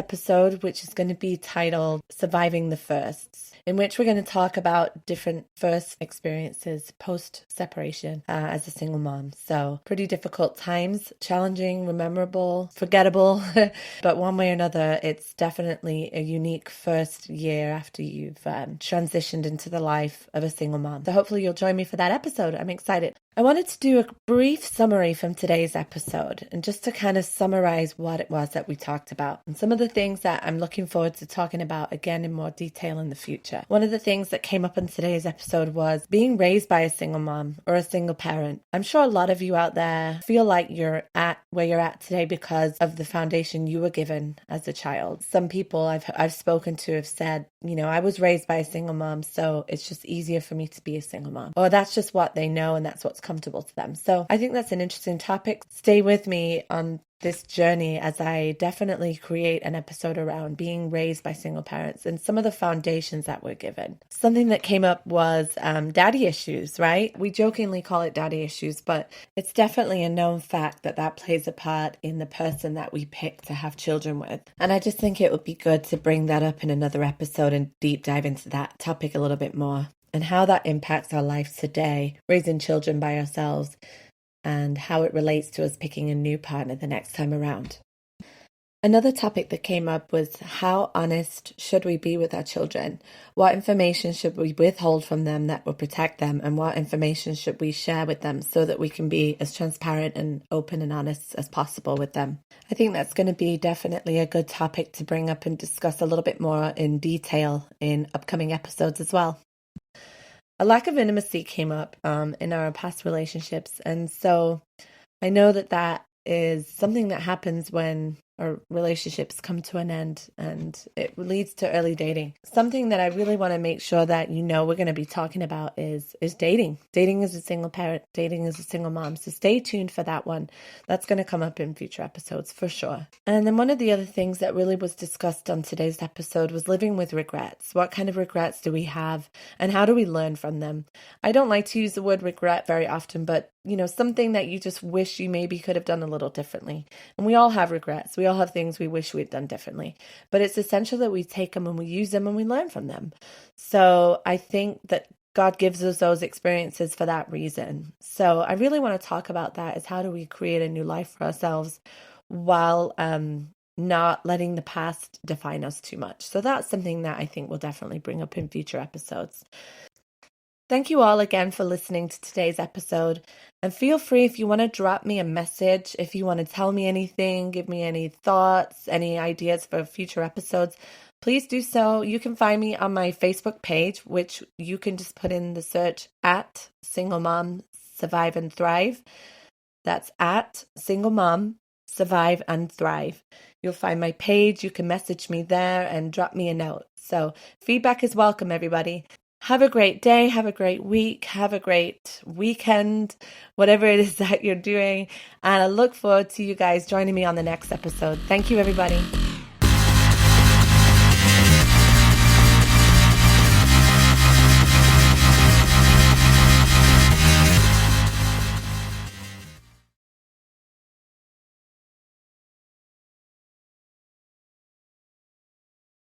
episode, which is going to be titled Surviving the Firsts, in which we're going to talk about different first experiences post-separation as a single mom. So pretty difficult times, challenging, memorable, forgettable, but one way or another, it's definitely a unique first year after you've transitioned into the life of a single mom. So hopefully you'll join me for that episode. I'm excited. I wanted to do a brief summary from today's episode and just to kind of summarize what it was that we talked about and some of the things that I'm looking forward to talking about again in more detail in the future. One of the things that came up in today's episode was being raised by a single mom or a single parent. I'm sure a lot of you out there feel like you're at where you're at today because of the foundation you were given as a child. Some people I've spoken to have said, I was raised by a single mom, so it's just easier for me to be a single mom. Or that's just what they know and that's what's comfortable to them. So I think that's an interesting topic. Stay with me on this journey as I definitely create an episode around being raised by single parents and some of the foundations that we're given. Something that came up was daddy issues, right? We jokingly call it daddy issues, but it's definitely a known fact that plays a part in the person that we pick to have children with. And I just think it would be good to bring that up in another episode and deep dive into that topic a little bit more and how that impacts our life today, raising children by ourselves, and how it relates to us picking a new partner the next time around. Another topic that came up was how honest should we be with our children? What information should we withhold from them that will protect them? And what information should we share with them so that we can be as transparent and open and honest as possible with them? I think that's going to be definitely a good topic to bring up and discuss a little bit more in detail in upcoming episodes as well. A lack of intimacy came up in our past relationships. And so I know that is something that happens when our relationships come to an end and it leads to early dating. Something that I really want to make sure that we're going to be talking about is dating. Dating as a single parent, dating as a single mom. So stay tuned for that one. That's going to come up in future episodes for sure. And then one of the other things that really was discussed on today's episode was living with regrets. What kind of regrets do we have and how do we learn from them? I don't like to use the word regret very often, but something that you just wish you maybe could have done a little differently. And we all have regrets. We all have things we wish we'd done differently. But it's essential that we take them and we use them and we learn from them. So I think that God gives us those experiences for that reason. So I really want to talk about that, is how do we create a new life for ourselves while not letting the past define us too much. So that's something that I think we'll definitely bring up in future episodes. Thank you all again for listening to today's episode. And feel free, if you want to drop me a message, if you want to tell me anything, give me any thoughts, any ideas for future episodes, please do so. You can find me on my Facebook page, which you can just put in the search at Single Mom Survive and Thrive. That's at Single Mom Survive and Thrive. You'll find my page. You can message me there and drop me a note. So feedback is welcome, everybody. Have a great day, have a great week, have a great weekend, whatever it is that you're doing. And I look forward to you guys joining me on the next episode. Thank you, everybody.